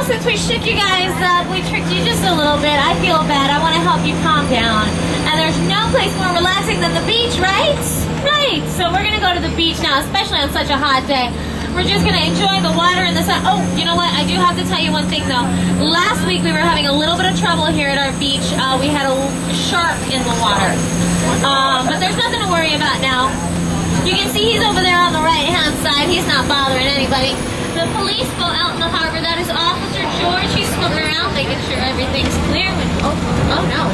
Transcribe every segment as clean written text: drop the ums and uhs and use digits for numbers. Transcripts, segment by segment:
since we shook you guys up, we tricked you just a little bit. I feel bad. I want to help you calm down. And there's no place more relaxing than the beach, right? Right. So we're going to go to the beach now, especially on such a hot day. We're just going to enjoy the water and the sun. Oh, you know what? I do have to tell you one thing, though. Last week, we were having a little bit of trouble here at our beach. We had a shark in the water. But there's nothing to worry about now. You can see he's over there on the right-hand side. He's not bothering anybody. The police boat out in the harbor, that is Officer George. He's swimming around, making sure everything's clear. Oh no.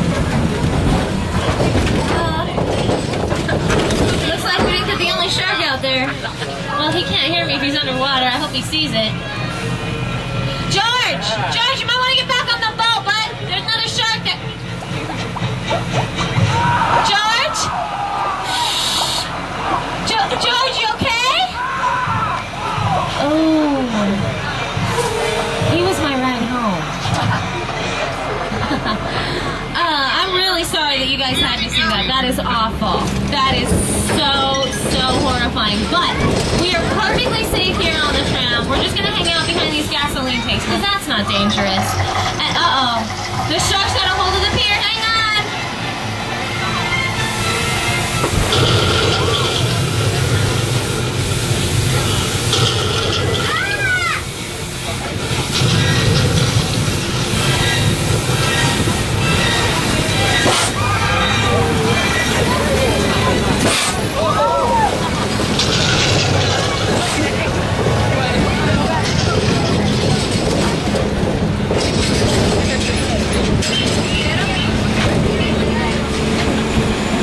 Looks like we didn't get the only shark out there. Well, he can't hear me if he's underwater. I hope he sees it. George! George, you might want to get back on the boat, bud. There's another shark there. George? George, you okay? Oh. He was my ride home. I'm really sorry that you guys had to see that. That is awful. That is so horrifying. But we are perfectly safe here on the tram. We're just going to hang out behind these gasoline tanks because that's not dangerous. And uh-oh. The shark's got a hold of the pier. Hang on.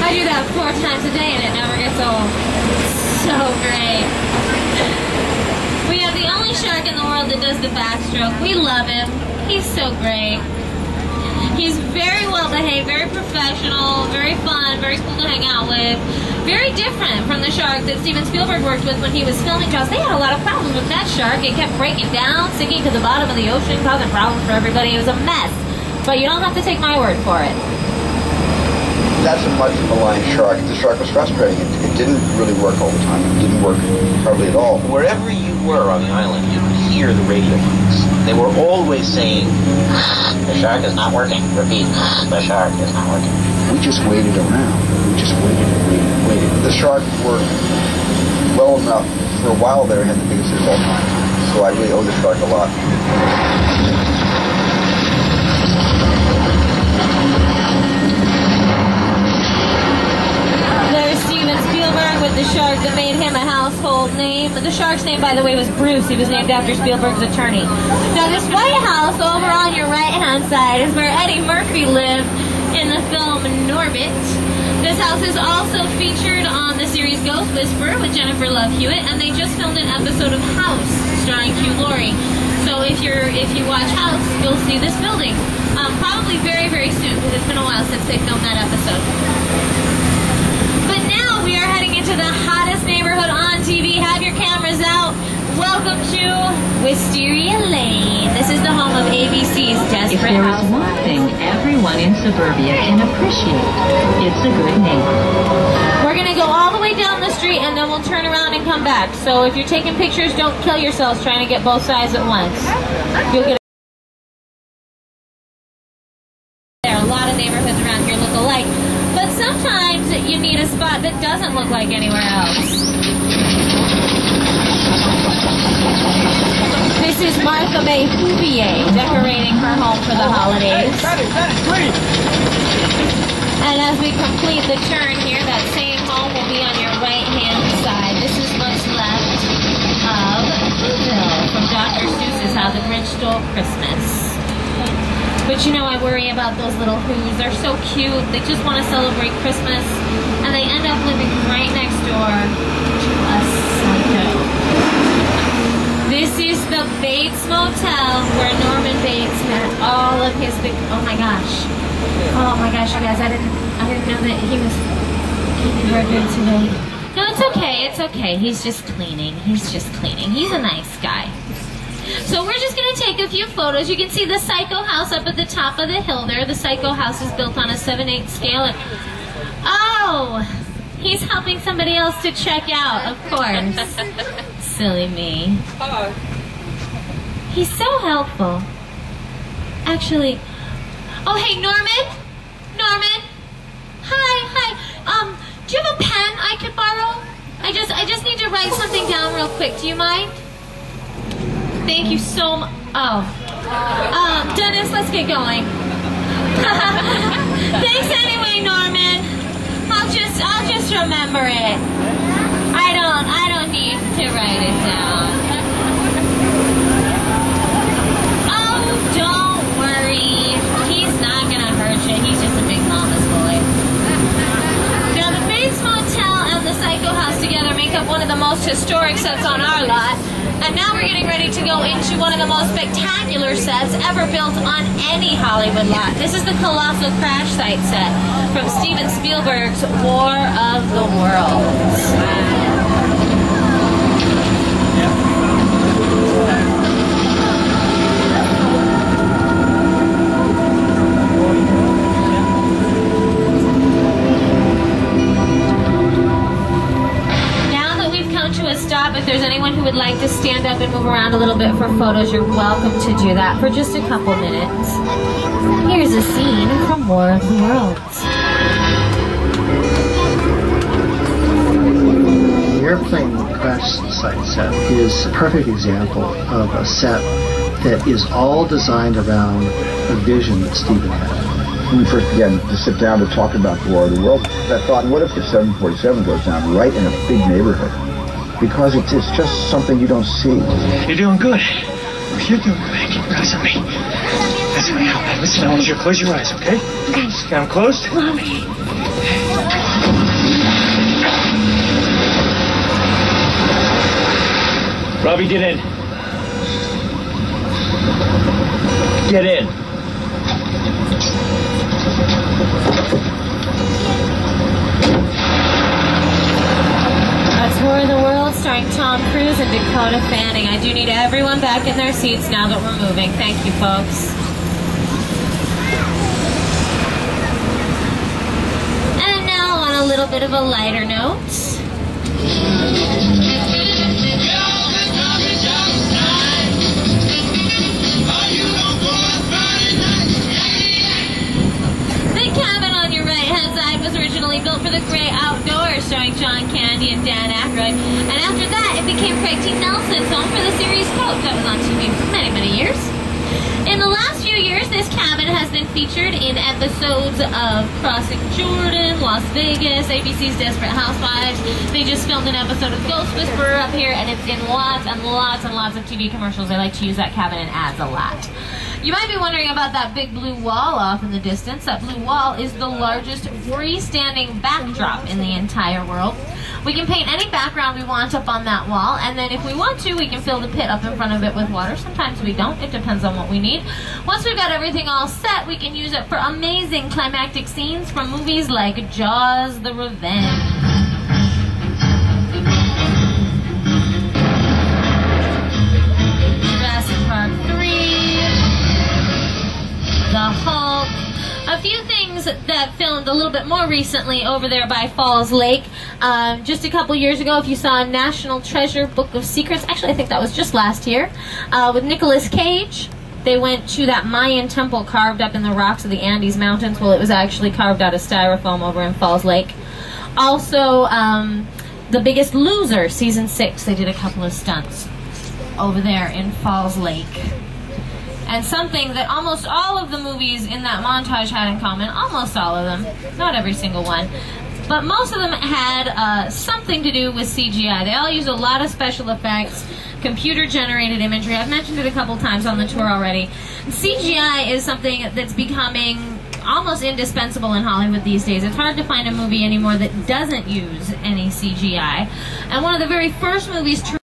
I do that 4 times a day and it never gets old. So great. We have the only shark in the world that does the backstroke. We love him. He's so great. He's very well behaved, very professional, very fun, very cool to hang out with. Very different from the shark that Steven Spielberg worked with when he was filming Jaws. They had a lot of problems with that shark. It kept breaking down, sinking to the bottom of the ocean, causing problems for everybody. It was a mess. But you don't have to take my word for it. That's a much maligned shark. The shark was frustrating. It didn't really work all the time. It didn't work hardly at all. Wherever you were on the island, you could hear the radio waves. They were always saying, the shark is not working. Repeat, the shark is not working. We just waited around. We just waited and waited and waited. The shark worked well enough. For a while there, it had the biggest hit of all time. So I really owe the shark a lot. There's Steven Spielberg with the shark that made him a household name. The shark's name, by the way, was Bruce. He was named after Spielberg's attorney. Now, this White House over on your right-hand side is where Eddie Murphy lived in the film Norbit. This house is also featured on the series Ghost Whisperer with Jennifer Love Hewitt, and they just filmed an episode of House starring Hugh Laurie. So if you watch House, you'll see this building. Probably very, very soon, because it's been a while since they filmed that episode. But now we are heading into the hottest neighborhood on TV. Have your cameras out. Welcome to Wisteria Lane. This is the home of ABC's Desperate If there is Housewives. one thing everyone in suburbia can appreciate, it's a good neighbor. We're going to go all the way down the street and then we'll turn around and come back. So if you're taking pictures, don't kill yourselves trying to get both sides at once. You'll get there. A lot of neighborhoods around here look alike. But sometimes you need a spot that doesn't look like anywhere else. This is Martha May Whoville decorating her home for the holidays. And as we complete the turn here, that same home will be on your right-hand side. This is what's left of Whoville from Dr. Seuss's How the Grinch Stole Christmas. But you know, I worry about those little Whos. They're so cute. They just want to celebrate Christmas. And they end up living right next door to a psycho. This is the Bates Motel where Norman Bates met all of his big... Oh my gosh, you guys! I didn't know that he was working today. No, it's okay. It's okay. He's just cleaning. He's a nice guy. So we're just going to take a few photos. You can see the Psycho house up at the top of the hill there. The Psycho house is built on a 7/8 scale. Oh, he's helping somebody else to check out, of course. Silly me. He's so helpful. Actually, oh hey, Norman? Norman? Hi. Do you have a pen I could borrow? I just need to write something down real quick. Do you mind? Thank you so much. Oh. Dennis, let's get going. Thanks anyway, Norman. I'll just remember it. I don't need to write it down. Oh, don't worry. He's not gonna hurt you. He's just a big mama's boy. Now, the Bates Motel and the Psycho House together make up one of the most historic sets on our lot. And now we're getting ready to go into one of the most spectacular sets ever built on any Hollywood lot. This is the Colossal Crash Site set from Steven Spielberg's War of the Worlds. Stop. If there's anyone who would like to stand up and move around a little bit for photos, you're welcome to do that for just a couple minutes. Here's a scene from War of the Worlds. The airplane crash site set is a perfect example of a set that is all designed around a vision that Steven had. When we first began to sit down to talk about the War of the Worlds, I thought, what if the 747 goes down right in a big neighborhood? Because it's just something you don't see. You're doing good. You're doing good. Keep your eyes on me. Listen, listen, I want you to close your eyes, okay? Got them closed? Robbie, get in. Get in. That's War of the Worlds, starring Tom Cruise and Dakota Fanning. I do need everyone back in their seats now that we're moving. Thank you, folks. And now on a little bit of a lighter note. Was originally built for the great outdoors, starring John Candy and Dan Aykroyd, and after that it became Craig T. Nelson's home for the series Coke that was on TV for many, many years. In the last few years, this cabin has been featured in episodes of Crossing Jordan, Las Vegas, ABC's Desperate Housewives. They just filmed an episode of Ghost Whisperer up here, and it's in lots and lots and lots of TV commercials. They like to use that cabin in ads a lot. You might be wondering about that big blue wall off in the distance. That blue wall is the largest freestanding backdrop in the entire world. We can paint any background we want up on that wall, and then if we want to, we can fill the pit up in front of it with water. Sometimes we don't. It depends on what we need. Once we've got everything all set, we can use it for amazing climactic scenes from movies like Jaws: The Revenge. The Hulk. A few things that filmed a little bit more recently over there by Falls Lake. Just a couple years ago, if you saw National Treasure Book of Secrets, actually I think that was just last year, with Nicolas Cage. They went to that Mayan temple carved up in the rocks of the Andes Mountains. Well, it was actually carved out of styrofoam over in Falls Lake. Also, The Biggest Loser, Season 6, they did a couple of stunts over there in Falls Lake. And something that almost all of the movies in that montage had in common, almost all of them, not every single one, but most of them had something to do with CGI. They all used a lot of special effects, computer-generated imagery. I've mentioned it a couple times on the tour already. CGI is something that's becoming almost indispensable in Hollywood these days. It's hard to find a movie anymore that doesn't use any CGI. And one of the very first movies to